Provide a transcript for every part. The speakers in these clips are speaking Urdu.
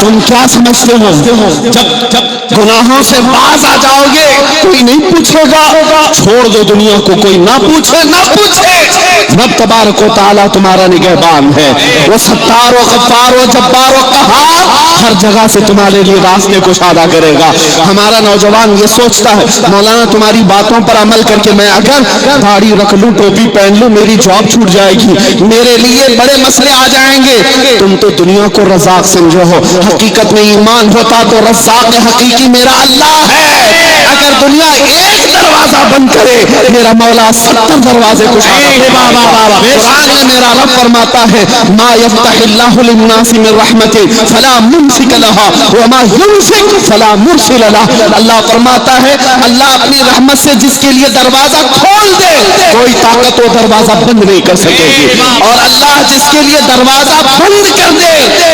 تم کیا سمجھتے ہو جب گناہوں سے باز آ جاؤ گے کوئی نہیں پوچھے گا؟ چھوڑ دو دنیا کو، کوئی نہ پوچھے نہ پوچھے، رب تبارک و تعالیٰ تمہارا نگہبان ہے، وہ ستار و غفار و جبار و قہار، ہر جگہ سے تمہارے لیے راستے کشادہ کرے گا۔ ہمارا نوجوان یہ سوچتا ہے مولانا تمہاری باتوں پر عمل کر کے میں اگر داڑھی رکھ لوں، ٹوپی پہن لوں، میری جاب چھوٹ جائے گی، میرے لیے بڑے مسئلے آ جائیں گے۔ تم تو دنیا کو رزاق سمجھو ہو، حقیقت میں ایمان ہوتا تو رزاق حقیقی میرا اللہ ہے۔ اگر دنیا ایک دروازہ بند کرے میرا مولا 70 دروازے کشادہ کرے۔ قرآن میں میرا رب فرماتا ہے ما یفتح اللہ للناس من رحمت فلا ممسک لها وما یمسک فلا مرسل لہ۔ اللہ فرماتا ہے اللہ اپنی رحمت سے جس کے لیے دروازہ کھول دے کوئی طاقت وہ دروازہ بند نہیں کر سکے گی، اور اللہ جس کے لیے دروازہ بند کر دے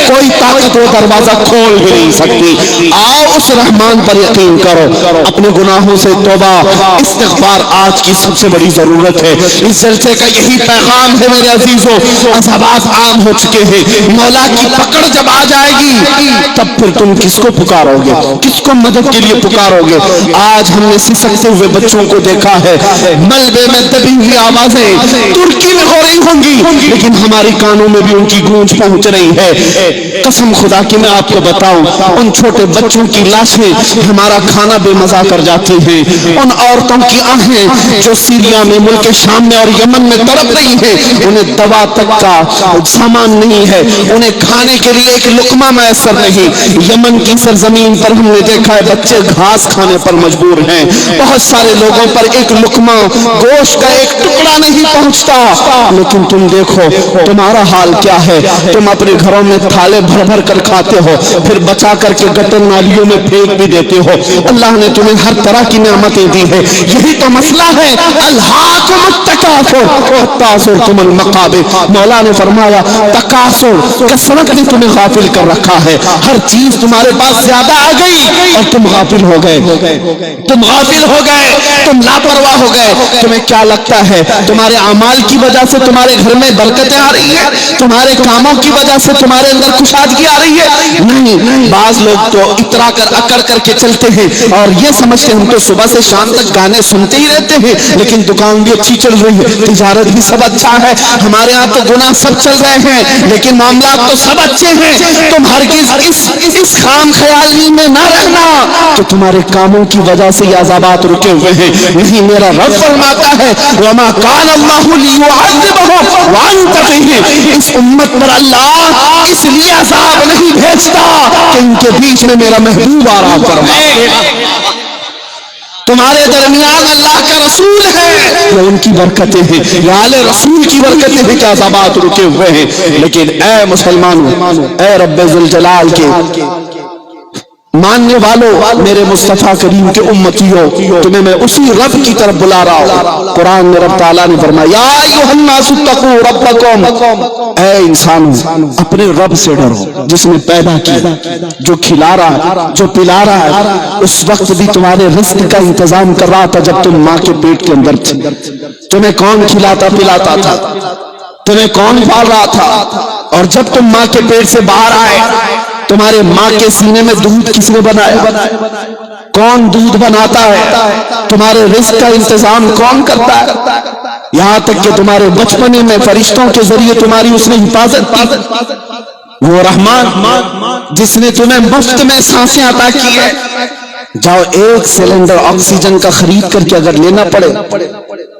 کوئی طاقت وہ دروازہ کھول بھی نہیں سکتی۔ آؤ اس رحمان پر یقین کرو، اپنے گناہوں سے توبہ استغفار آج کی سب سے بڑی ضرورت ہے۔ اس جلسے کا یہی پیغام ہے میرے عزیزوں، عذابات عام ہو چکے ہیں، مولا کی پکڑ جب آ جائے گی تب پھر تم کس کو پکارو گے، کس کو مدد کے لیے پکارو گے؟ آج ہم نے سسکتے ہوئے بچوں کو دیکھا ہے، ملبے میں دبی ہوئی آوازیں ترکی میں ہو رہی ہوں گی لیکن ہماری کانوں میں بھی ان کی گونج پہنچ رہی ہے۔ قسم خدا کی میں آپ کو بتاؤں ان چھوٹے بچوں کی لاشیں ہمارا کھانا بے مزہ کر جاتی ہیں، ان عورتوں کی آہیں جو سیریا میں، ملک شام میں اور یمن میں تڑپ رہی ہیں، انہیں دوا تک کا سامان نہیں ہے، انہیں کھانے کے لیے ایک لقمہ میسر نہیں۔ یمن کی سرزمین پر ہم نے دیکھا ہے بچے گھاس کھانے پر مجبور ہیں، بہت سارے لوگوں پر ایک لقمہ گوشت کا ایک ٹکڑا نہیں پہنچتا، لیکن تم دیکھو تمہارا حال کیا ہے، تم اپنے گھروں میں تھالے بھر بھر کر کھاتے ہو، پھر بچا کر کے گٹر نالیوں میں پھینک بھی دیتے ہو۔ اللہ نے تمہیں ہر طرح کی نعمتیں دی ہے، یہی تو مسئلہ ہے، الہاکم التکاثر حتی زرتم المقابر۔ مولا نے فرمایا تکاثر، کثرت نے تمہیں غافل کر رکھا ہے، ہر چیز تمہارے پاس زیادہ آ گئی اور تم غافل ہو گئے، تم غافل ہو گئے، تم لاپرواہ ہو گئے۔ تمہیں کیا لگتا ہے تمہارے اعمال کی وجہ سے تمہارے گھر میں برکتیں آ رہی ہیں، تمہارے کاموں کی وجہ سے تمہارے اندر کشادگی آ رہی ہے؟ نہیں، بعض لوگ تو اترا کر اکڑ کر کے چلتے ہیں اور یہ سمجھتے ہیں ہم تو صبح سے شام تک گانے سنتے ہی رہتے ہیں لیکن دکان بھی اچھی چل رہی ہے، تجارت بھی سب اچھا ہے، ہمارے ہاں تو گناہ سب چل رہے ہیں لیکن معاملات تو سب اچھے ہیں۔ تم ہرگز اس خام خیالی میں نہ رہنا کہ تمہارے کاموں کی وجہ سے یہ عذابات رکے ہوئے ہیں۔ نہیں، میرا رب فرماتا ہے وما کان اللہ لیعذبہم وانت فیہم، اس امت پر اللہ اس لیے عذاب نہیں بھیجتا کہ ان کے بیچ میں میرا محبوب آرام فرمائے۔ تمہارے درمیان اللہ کا رسول ہے، یہ ان کی برکتیں ہیں، یہ آل رسول کی برکتیں ہیں کہ عذابات رکے ہوئے ہیں۔ لیکن اے مسلمانوں، اے رب ذوالجلال کے ماننے والوں، میرے مصطفیٰ کریم کے امتیوں، تمہیں میں اسی رب کی طرف بلا رہا ہوں۔ قرآن میں رب تعالیٰ نے فرمایا یا ایھا الناس اتقوا ربکم، اے انسانوں اپنے رب سے ڈرو جس نے پیدا کیا، جو کھلا رہا ہے، جو پلا رہا ہے، اس وقت بھی تمہارے رزق کا انتظام کر رہا تھا جب تم ماں کے پیٹ کے اندر تھے۔ تمہیں کون کھلاتا پلاتا تھا، تمہیں کون پال رہا تھا، اور جب تم ماں کے پیٹ سے باہر آئے تمہارے ماں کے سینے میں دودھ کس نے بنایا؟ کون دودھ بناتا ہے؟ تمہارے رزق کا انتظام کون کرتا ہے؟ یہاں تک کہ تمہارے بچپنے میں فرشتوں کے ذریعے تمہاری اس نے حفاظت کی، وہ رحمان جس نے تمہیں مفت میں سانسیں عطا کی ہے۔ جاؤ ایک سلنڈر آکسیجن کا خرید کر کے اگر لینا پڑے،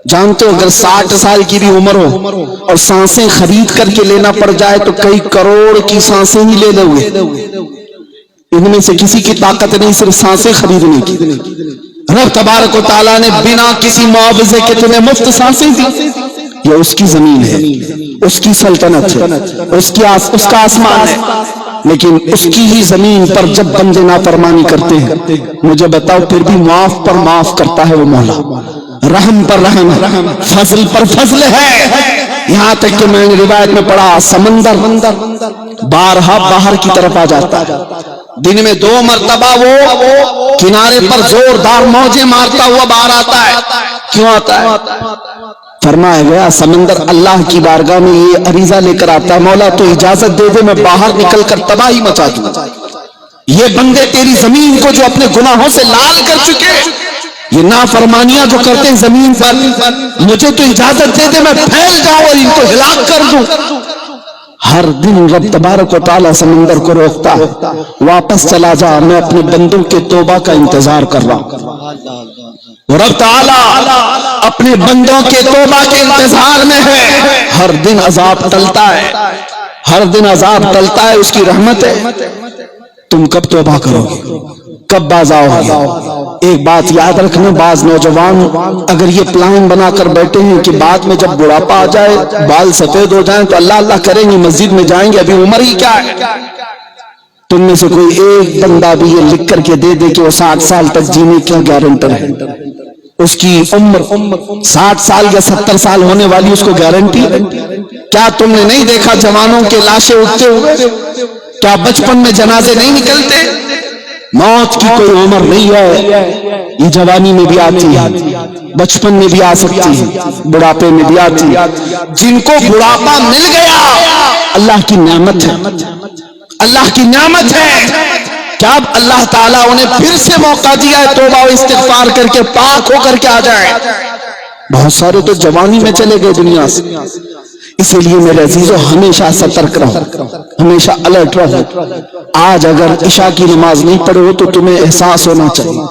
جانتے ہو اگر 60 سال کی بھی عمر ہو اور سانسیں خرید کر کے لینا پڑ جائے تو کئی کروڑ کی سانسیں ہی لے لو گے، ان میں سے کسی کی طاقت نہیں صرف سانسیں خریدنے کی۔ رب تبارک و تعالیٰ نے بنا کسی معاوضے کے تمہیں مفت سانسیں دی، یہ اس کی زمین ہے، اس کی سلطنت ہے، اس کا آسمان ہے، لیکن اس کی ہی زمین پر جب بندے نافرمانی کرتے ہیں مجھے بتاؤ پھر بھی معاف پر معاف کرتا ہے وہ مولا، رحم پر رحم، فضل پر فضل ہے۔ یہاں تک کہ میں نے روایت میں پڑھا سمندر بارہا باہر کی طرف آ جاتا ہے، دن میں 2 مرتبہ وہ کنارے پر زوردار موجیں مارتا ہوا باہر آتا ہے۔ کیوں آتا ہے؟ فرمایا گیا سمندر اللہ کی بارگاہ میں یہ عریضہ لے کر آتا ہے مولا تو اجازت دے دے میں باہر نکل کر تباہی مچا دوں، یہ بندے تیری زمین کو جو اپنے گناہوں سے لال کر چکے، یہ نافرمانیاں جو کرتے ہیں زمین پر، مجھے تو اجازت دے دے میں پھیل جاؤں اور ان کو ہلاک کر دوں۔ ہر دن رب تبارک و تعالیٰ سمندر کو روکتا ہے، واپس چلا جا، میں اپنے بندوں کے توبہ کا انتظار کر رہا ہوں۔ رب تعالیٰ اپنے بندوں کے توبہ کے انتظار میں ہے۔ ہر دن عذاب ٹلتا ہے، ہر دن عذاب ٹلتا ہے، اس کی رحمت ہے۔ تم کب توبہ کرو گے، کب باز آؤ گے؟ ایک بات یاد رکھنا، بعض نوجوان اگر یہ پلان بنا کر بیٹھے ہیں کہ بعد میں جب بڑھاپا آ جائے، بال سفید ہو جائیں تو اللہ اللہ کریں گے، مسجد میں جائیں گے، ابھی عمر ہی کیا ہے۔ تم میں سے کوئی ایک بندہ بھی یہ لکھ کر کے دے دے کہ وہ 60 سال تک جینے کا گارنٹر ہے، اس کی عمر 60 سال یا 70 سال ہونے والی اس کو گارنٹی؟ کیا تم نے نہیں دیکھا جوانوں کے لاشیں اٹھتے ہوئے؟ کیا بچپن میں جنازے نہیں نکلتے؟ موت کی کوئی عمر نہیں ہے، یہ جوانی میں بھی آتی ہے، بچپن میں بھی آ سکتی ہے، بڑھاپے میں بھی آتی ہے۔ جن کو بڑھاپا مل گیا، اللہ کی نعمت ہے، اللہ کی نعمت ہے۔ کیا اب اللہ تعالیٰ انہیں پھر سے موقع دیا ہے توبہ و استغفار کر کے پاک ہو کر کے آ جائے؟ بہت سارے تو جوانی میں چلے گئے دنیا سے۔ اسی لیے میرے عزیزو ہمیشہ سترک رہو، ہمیشہ الرٹ رہو۔ آج اگر عشاء کی نماز نہیں پڑھے ہو تو تمہیں احساس ہونا چاہیے،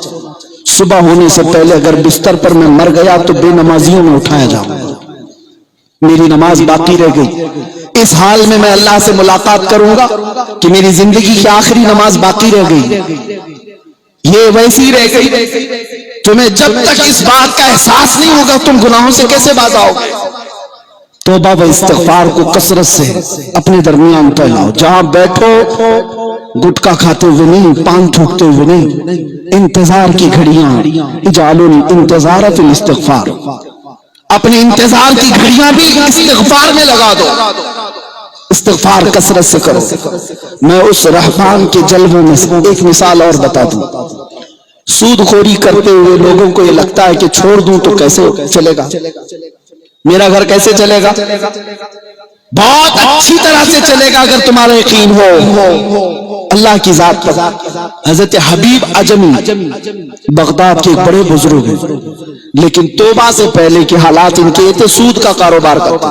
صبح ہونے سے پہلے اگر بستر پر میں مر گیا تو بے نمازیوں میں اٹھایا جاؤں گا، میری نماز باقی رہ گئی۔ اس حال میں میں اللہ سے ملاقات کروں گا کہ میری زندگی کی آخری نماز باقی رہ گئی، یہ ویسی رہ گئی۔ تمہیں جب تک اس بات کا احساس نہیں ہوگا تم گناہوں سے کیسے باز آؤ گے؟ توبہ و استغفار کو کثرت سے اپنے درمیان پھیلاؤ، جہاں بیٹھو گٹکا کھاتے ہوئے نہیں، پان تھوکتے ہوئے نہیں، انتظار کی گھڑیاں، اجعلوا الانتظار فی الاستغفار، اپنے انتظار کی گھڑیاں بھی استغفار میں لگا دو، استغفار کثرت سے کرو۔ میں اس رحمان کے جلووں میں سے ایک مثال اور بتا دوں۔ سود خوری کرتے ہوئے لوگوں کو یہ لگتا ہے کہ چھوڑ دوں تو کیسے چلے گا، میرا گھر کیسے چلے گا؟ بہت اچھی طرح سے چلے گا اگر تمہارا یقین ہو اللہ کی ذات پر۔ حضرت حبیب عجمی بغداد کے ایک بڑے بزرگ ہیں، لیکن توبہ سے پہلے کے حالات ان کے تھے، سود کا کاروبار کرتے،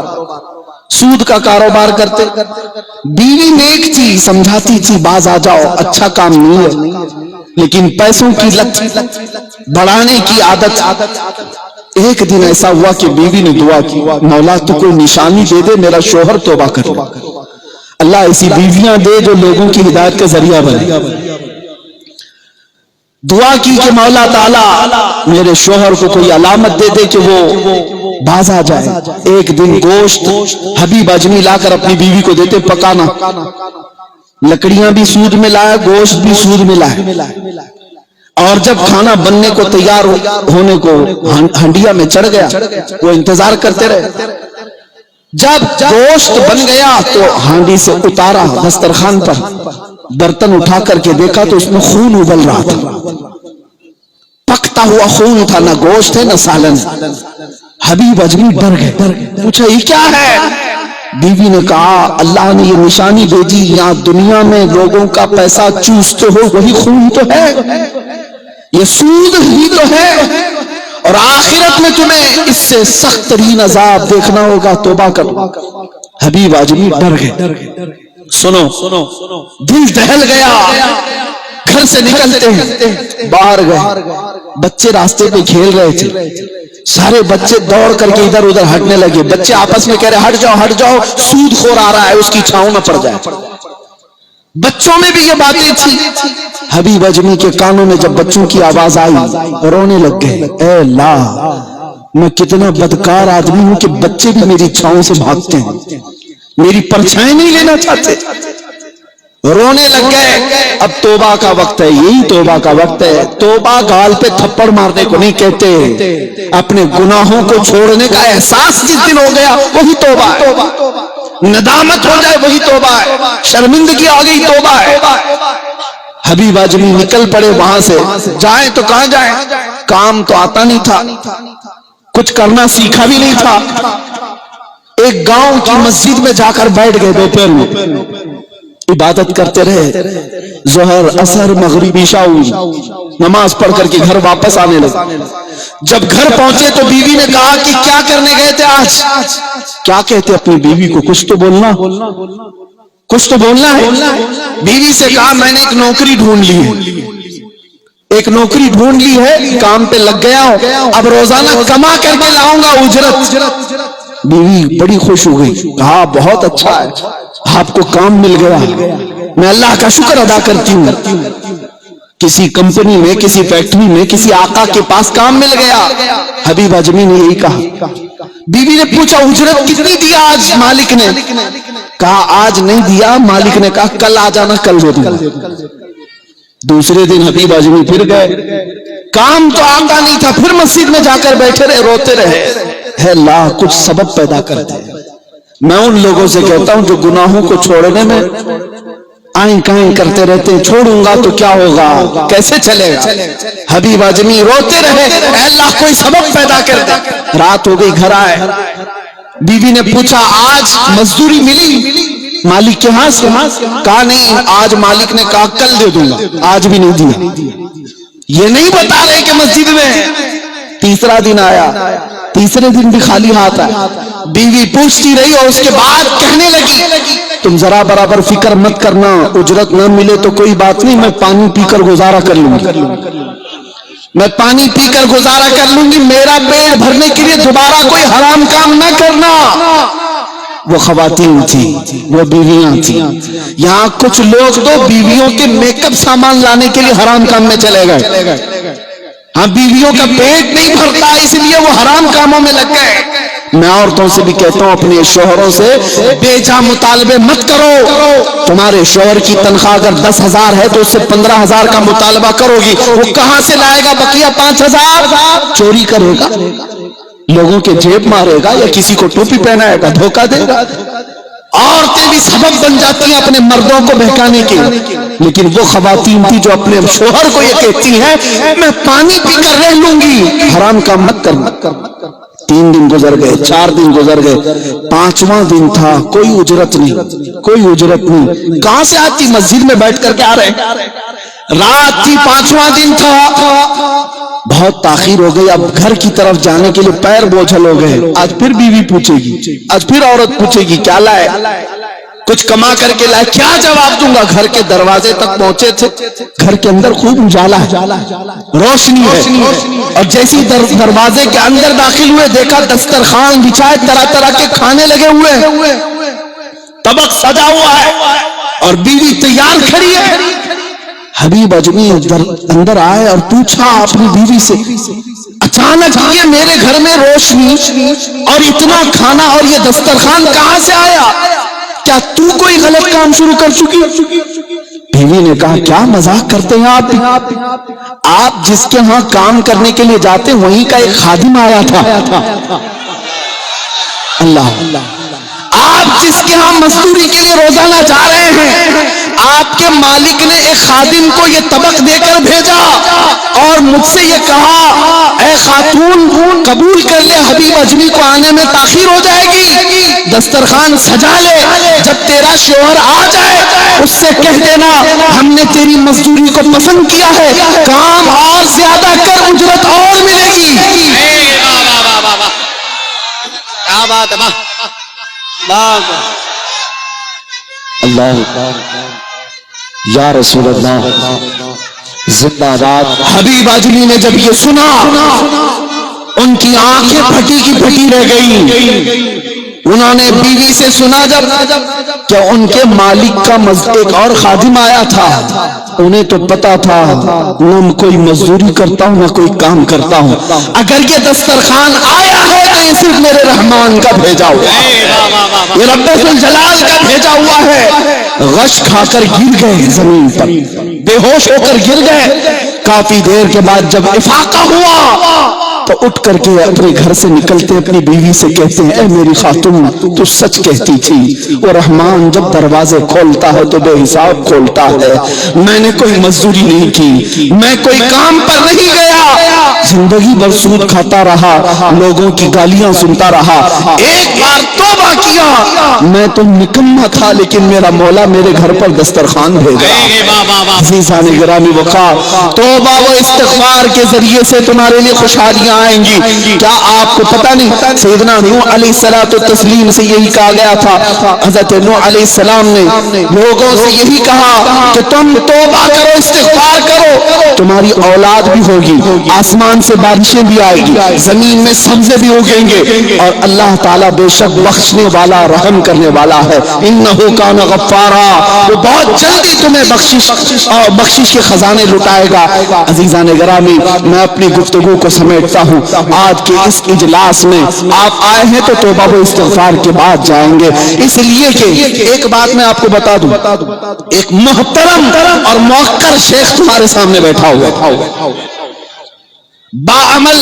سود کا کاروبار کرتے۔ بیوی نیک تھی، سمجھاتی تھی باز آ جاؤ، اچھا کام نہیں ہے، لیکن پیسوں کی لت، بڑھانے کی عادت۔ ایک دن ایسا ہوا کہ بیوی نے دعا کی، مولا تو کوئی نشانی دے دے، میرا شوہر توبہ کر لے۔ اللہ ایسی بیویاں دے جو لوگوں کی ہدایت کا ذریعہ بنے۔ دعا کی کہ مولا تعالیٰ میرے شوہر کو کوئی علامت دے دے کہ وہ باز آ جائے۔ ایک دن گوشت حبیب عجمی لا کر اپنی بیوی کو دیتے پکانا، لکڑیاں بھی سود میں لائے، گوشت بھی سود میں لائے، اور جب کھانا بننے کو تیار ہونے کو ہنڈیا میں چڑھ گیا، وہ انتظار کرتے رہے۔ جب گوشت بن گیا تو ہانڈی سے اتارا دسترخوان پر، برتن اٹھا کر کے دیکھا تو اس میں خون ابل رہا تھا، پکتا ہوا خون تھا، نہ گوشت ہے نہ سالن۔ حبیب عجمی ڈر گئے، پوچھا یہ کیا ہے؟ بیوی نے کہا اللہ نے یہ نشانی بھیجی، یہاں دنیا میں لوگوں کا پیسہ چوستے ہو وہی خون تو ہے، یہ سود ہی تو ہے، اور آخرت میں تمہیں اس سے سخت ترین عذاب دیکھنا ہوگا، توبہ کرو۔ حبیب عجمی ڈر گئے۔ سنو، دل دہل گیا۔ گھر سے نکلتے ہیں، باہر گئے، بچے راستے پہ کھیل رہے تھے، سارے بچے دوڑ کر کے ادھر ادھر ہٹنے لگے، بچے آپس میں کہہ رہے ہٹ جاؤ ہٹ جاؤ، سود خور آ رہا ہے، اس کی چھاؤں نہ پڑ جائے۔ بچوں میں بھی یہ باتیں تھی۔ حبیب عجمی کے کانوں میں جب بچوں کی آواز آئی رونے لگ گئے، اے اللہ میں کتنا بدکار آدمی ہوں کہ بچے بھی میری چھاؤں سے بھاگتے ہیں، میری پرچھائیں نہیں لینا چاہتے۔ رونے لگ گئے۔ اب توبہ کا وقت ہے، یہی توبہ کا وقت ہے۔ توبہ گال پہ تھپڑ مارنے کو نہیں کہتے، اپنے گناہوں کو چھوڑنے کا احساس جس دن ہو گیا وہی توبہ ہے، ندامت ہو جائے وہی توبہ ہے، شرمندگی آ گئی توبہ ہے۔ حبیب عجمی نکل پڑے وہاں سے، جائیں تو کہاں جائیں، کام تو آتا نہیں تھا، کچھ کرنا سیکھا بھی نہیں تھا۔ ایک گاؤں کی مسجد میں جا کر بیٹھ گئے دوپہر میں، عبادت کرتے رہے، ظہر عصر مغرب عشاء نماز پڑھ کر کے گھر واپس آنے لگے۔ جب گھر پہنچے تو بیوی نے کہا کہ کیا کرنے گئے تھے آج؟ کیا کہتے اپنی بیوی کو؟ کچھ تو بولنا، کچھ تو بولنا ہے۔ بیوی سے کہا میں نے ایک نوکری ڈھونڈ لی ہے، ایک نوکری ڈھونڈ لی ہے، کام پہ لگ گیا ہوں، اب روزانہ کما کر کے لاؤں گا اجرت۔ بیوی بڑی خوش ہو گئی، کہا بہت اچھا ہے، آپ کو کام مل گیا، میں اللہ کا شکر ادا کرتی ہوں۔ کسی کمپنی میں، کسی فیکٹری میں، کسی آقا کے پاس کام مل گیا۔ حبیب اجمی نے یہی کہا۔ بیوی نے پوچھا اجرت کتنی دیا آج مالک نے؟ کہا آج نہیں دیا، مالک نے کہا کل آ جانا، کل دے دوں۔ دوسرے دن حبیب اجمی پھر گئے، کام تو آتا نہیں تھا، پھر مسجد میں جا کر بیٹھے رہے، روتے رہے، ہے اللہ کچھ سبب پیدا کر دے۔ میں ان لوگوں سے کہتا ہوں جو گناہوں کو چھوڑنے میں آئیں کائیں کرتے رہتے ہیں، چھوڑوں گا تو کیا ہوگا، کیسے چلے گا۔ حبیب اجمی روتے رہے، اے اللہ کوئی سبب پیدا کر دے۔ رات ہو گئی، گھر آئے، بیوی نے پوچھا آج مزدوری ملی مالک کے ہاں سے؟ کہا نہیں، آج مالک نے کہا کل دے دوں گا، آج بھی نہیں دیا۔ یہ نہیں بتا رہے کہ مسجد میں ہے۔ تیسرا دن آیا، تیسرے دن بھی خالی ہاتھ آیا۔ بیوی پوچھتی رہی اور اس کے بعد کہنے لگی تم ذرا برابر فکر مت کرنا، اجرت نہ ملے تو کوئی بات نہیں، میں پانی پی کر گزارا کر لوں گی، میں پانی پی کر گزارا کر لوں گی، میرا پیٹ بھرنے کے لیے دوبارہ کوئی حرام کام نہ کرنا۔ وہ خواتین تھی، وہ بیویاں تھیں۔ یہاں کچھ لوگ تو بیویوں کے میک اپ سامان لانے کے لیے حرام کام میں چلے گئے۔ ہاں بیویوں کا پیٹ نہیں بھرتا اس لیے وہ حرام کاموں میں لگ گئے۔ میں عورتوں سے بھی کہتا ہوں اپنے شوہروں سے بے جا مطالبے مت کرو۔ تمہارے شوہر کی تنخواہ اگر 10,000 ہے تو اس سے 15,000 کا مطالبہ کرو گی، وہ کہاں سے لائے گا بقیہ 5,000؟ چوری کرے گا، لوگوں کے جیب مارے گا، یا کسی کو ٹوپی پہنائے گا، دھوکہ دے گا۔ عورتیں بھی سبب بن جاتی ہیں اپنے مردوں کو بہکانے کے، لیکن وہ خواتین تھی جو اپنے شوہر کو یہ کہتی ہیں میں پانی پی کر رہ لوں گی، حرام کام مت کرنا۔ 3 دن گزر گئے، 4 دن گزر گئے، 5واں دن تھا، کوئی اجرت نہیں، کوئی اجرت نہیں۔ کہاں سے آتی؟ مسجد میں بیٹھ کر کے آ رہے۔ رات تھی، 5واں دن تھا، بہت تاخیر ہو گئی، اب گھر کی طرف جانے کے لیے پیر بوجھل ہو گئے۔ آج پھر بیوی پوچھے گی، آج پھر عورت پوچھے گی کیا لائے؟ کچھ کما کر کے لائے؟ کیا جواب دوں گا؟ گھر کے دروازے تک پہنچے تھے، گھر کے اندر خوب اجالا ہے، روشنی ہے، اور جیسی دروازے کے اندر داخل ہوئے دیکھا دسترخوان بچھائے، طرح طرح کے کھانے لگے ہوئے، طبق سجا ہوا ہے اور بیوی تیار کھڑی ہے۔ حبیب اجمی اندر آئے اور پوچھا اپنی بیوی سے اچانک یہ میرے گھر میں روشنی اور اتنا کھانا اور یہ دسترخوان کہاں سے آیا؟ کیا تو کوئی غلط کام شروع کر چکی؟ بیوی نے کہا کیا مذاق کرتے ہیں آپ جس کے ہاں کام کرنے کے لیے جاتے وہیں کا ایک خادم آیا تھا، اللہ، آپ جس کے ہاں مزدوری کے لیے روزانہ جا رہے ہیں، آپ کے مالک نے ایک خادم کو یہ طبق دے کر بھیجا اور مجھ سے یہ کہا اے خاتون قبول کر لے، حبیب اجمی کو آنے میں تاخیر ہو جائے گی، دسترخوان سجا لے، جب تیرا شوہر آ جائے اس سے کہہ دینا ہم نے تیری مزدوری کو پسند کیا ہے، کام اور زیادہ کر، اجرت اور ملے گی۔ کیا بات ہے، اللہ یا رسول اللہ زندہ باد۔ حبیب اجمی نے جب یہ سنا ان کی آنکھیں پھٹی کی پھٹی رہ گئی۔ انہوں نے بیوی سے سنا جب کہ ان کے مالک کا ایک اور خادم آیا تھا، انہیں تو پتا تھا نہ کوئی مزدوری کرتا ہوں نہ کوئی کام کرتا ہوں، اگر یہ دسترخوان آیا ہے تو یہ صرف میرے رحمان کا بھیجا ہوا ہے، یہ رب ذوالجلال کا بھیجا ہوا ہے۔ غش کھا کر گر گئے زمین پر، بے ہوش ہو کر گر گئے۔ کافی دیر کے بعد جب افاقہ ہوا تو اٹھ کر کے اپنے گھر سے نکلتے اپنی بیوی سے کہتے ہیں اے میری خاتون تو سچ کہتی تھی، وہ رحمان جب دروازے کھولتا ہے تو بے حساب کھولتا ہے، میں نے کوئی مزدوری نہیں کی، میں کوئی کام پر نہیں گیا، زندگی بھر سود کھاتا رہا، لوگوں کی گالیاں سنتا رہا، ایک بار توبہ کیا، میں تو نکما تھا لیکن میرا مولا میرے گھر پر دسترخوان بھیجا۔ عزیزان گرامی وقار، توبہ و استغفار کے ذریعے سے تمہارے لیے خوشحالیاں آئیں گی۔ کیا آپ کو پتہ نہیں سیدنا نوح علیہ الصلوۃ والتسلیم سے یہی کہا گیا تھا، حضرت نوح علیہ السلام نے لوگوں سے یہی کہا کہ تم توبہ کرو، استغفار کرو، تمہاری اولاد بھی ہوگی، آسمان سے بارشیں بھی آئے گی، زمین میں سبزے بھی اگیں گے، اور اللہ تعالیٰ بے شک بخشنے والا رحم کرنے والا ہے، انہ کان غفارا، وہ بہت جلدی تمہیں بخشش کے خزانے لٹائے گا۔ عزیزان گرامی، میں اپنی گفتگو کو سمیٹتا ہوں، آج کے اس اجلاس میں آپ آئے ہیں تو توبہ و استغفار کے بعد جائیں گے، اس لیے کہ ایک بات میں آپ کو بتا دوں، ایک محترم اور موقر شیخ تمہارے سامنے بیٹھا ہوا باعمل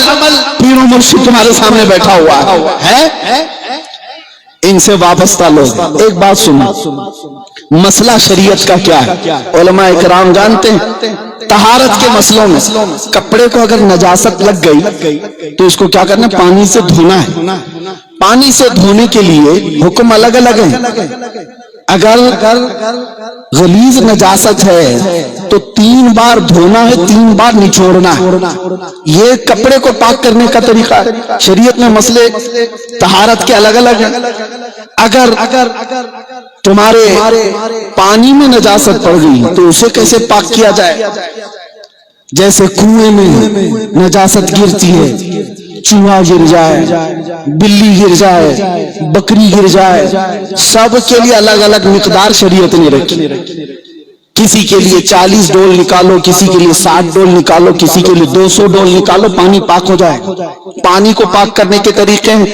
پیر و مرشد تمہارے سامنے بیٹھا ہوا ہے، ان سے وابستہ لوگ ایک بات سنو، مسئلہ شریعت کا کیا ہے؟ علماء اکرام جانتے ہیں طہارت کے مسئلوں میں کپڑے کو اگر نجاست لگ گئی تو اس کو کیا کرنا ہے؟ پانی سے دھونا ہے۔ پانی سے دھونے کے لیے حکم الگ الگ ہیں۔ اگر غلیظ نجاست ہے تو 3 بار دھونا ہے، 3 بار نچوڑنا ہے، یہ کپڑے کو پاک کرنے کا طریقہ ہے۔ شریعت میں مسئلے طہارت کے الگ الگ ہیں۔ اگر تمہارے پانی میں نجاست پڑ گئی تو اسے کیسے پاک کیا جائے؟ جیسے کنویں میں نجاست گرتی ہے، چوہا گر جائے، بلی گر جائے، بکری گر جائے، سب کے لیے الگ الگ مقدار شریعت نے رکھی۔ کسی کے لیے 40 ڈول نکالو، کسی کے لیے 60 ڈول نکالو، کسی کے لیے 200 ڈول نکالو، پانی پاک ہو جائے۔ پانی کو پاک کرنے کے طریقے ہیں،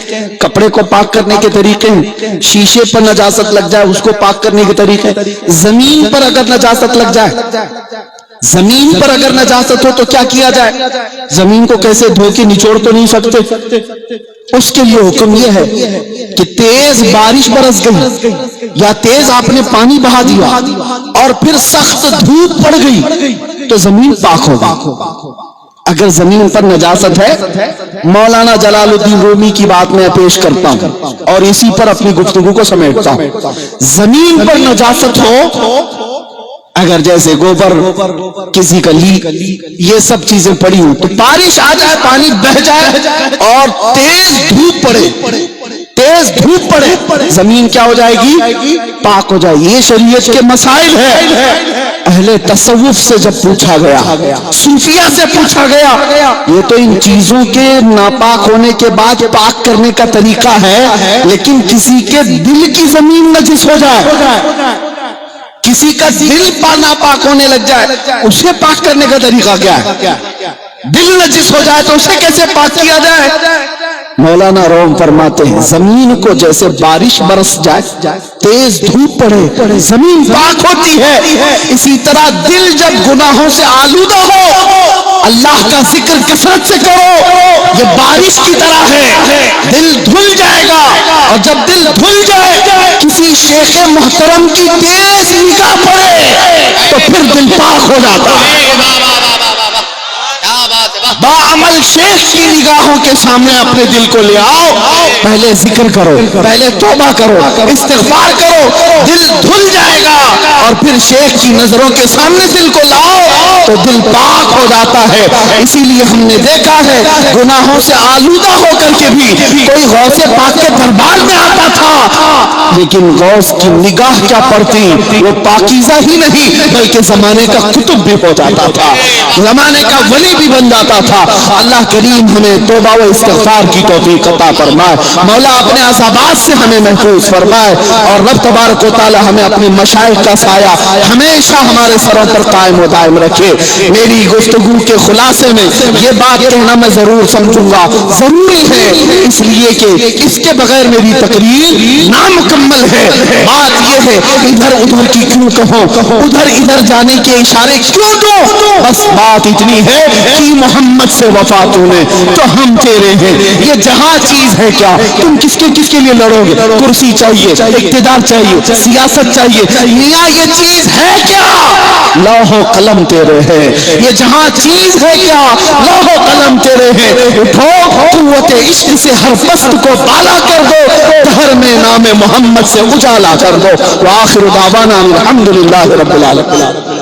کپڑے کو پاک کرنے کے طریقے ہیں، شیشے پر نجاست لگ جائے اس کو پاک کرنے کے طریقے ہیں۔ زمین پر اگر نجاست لگ جائے، زمین پر اگر نجاست ہو تو کیا کیا جائے؟ زمین کو کیسے دھو کے نچوڑ تو نہیں سکتے، اس کے لیے حکم یہ ہے کہ تیز بارش برس گئی یا تیز آپ نے پانی بہا دیا اور پھر سخت دھوپ پڑ گئی تو زمین پاک ہوگی۔ اگر زمین پر نجاست ہے، مولانا جلال الدین رومی کی بات میں پیش کرتا ہوں اور اسی پر اپنی گفتگو کو سمیٹتا ہوں، زمین پر نجاست ہو، اگر جیسے گوبر، کسی کا لیک، یہ سب چیزیں پڑی ہوں تو بارش آ جائے، پانی بہ جائے اور تیز دھوپ پڑے، زمین کیا ہو جائے گی؟ پاک ہو جائے گی۔ یہ شریعت کے مسائل ہے۔ اہل تصوف سے جب پوچھا گیا، صوفیہ سے پوچھا گیا، یہ تو ان چیزوں کے ناپاک ہونے کے بعد پاک کرنے کا طریقہ ہے، لیکن کسی کے دل کی زمین نجس ہو جائے، کسی کا دل ناپاک ہونے لگ جائے، اسے پاک کرنے کا طریقہ کیا ہے؟ دل نجس ہو جائے تو اسے کیسے پاک کیا جائے؟ مولانا روم فرماتے ہیں زمین کو جیسے بارش برس جائے، تیز دھوپ پڑے، زمین پاک ہوتی ہے، اسی طرح دل جب گناہوں سے آلودہ ہو، اللہ کا ذکر کثرت سے کرو، یہ بارش کی طرح ہے، دل دھل جائے گا، اور جب دل دھل جائے، کسی شیخ محترم کی تیز نگاہ پڑے تو پھر دل پاک ہو جاتا ہے۔ باعمل شیخ کی نگاہوں کے سامنے اپنے دل کو لے آؤ، پہلے ذکر کرو، پہلے توبہ کرو، استغفار کرو، دل دھل جائے گا، اور پھر شیخ کی نظروں کے سامنے دل کو لاؤ تو دل پاک ہو جاتا ہے۔ اسی لیے ہم نے دیکھا ہے گناہوں سے آلودہ ہو کر کے بھی کوئی غوث پاک کے دربار میں آتا تھا، لیکن غوث کی نگاہ کیا پڑتی، وہ پاکیزہ ہی نہیں بلکہ زمانے کا قطب بھی ہو جاتا تھا، زمانے کا ولی بھی بن جاتا تھا۔ اللہ کریم ہمیں توبہ و استغفار کی توفیق عطا فرمائے، مولا اپنے عذابات سے ہمیں محفوظ فرمائے، اور رب تبارک و تعالی ہمیں اپنے مشائخ کا سایہ ہمیشہ ہمارے سروں پر قائم و دائم رکھے۔ میری گفتگو کے خلاصے میں یہ بات کہنا میں ضرور سمجھوں گا، ضروری ہے، اس لیے کہ اس کے بغیر میری تقریر نامکمل ہے۔ بات یہ ہے ادھر ادھر کی کیوں کہوں، ادھر ادھر جانے کے اشارے کیوں دوں، بس بات اتنی ہے کہ محمد سے وفا تو نے تو ہم تیرے ہیں۔ یہ جہاں چیز ہے کیا، تم کس کے لیے لڑو گے؟ کرسی چاہیے، اقتدار چاہیے، سیاست چاہیے، میاں یہ چیز ہے کیا؟ لوح و قلم تیرے ہیں۔ یہ جہاں چیز ہے کیا، لوح و قلم تیرے ہیں۔ اٹھو قوت عشق سے ہر پست کو بالا کر دو، دہر میں نام محمد سے اجالا کر دو۔ وآخر دعوانا الحمدللہ رب العالمین۔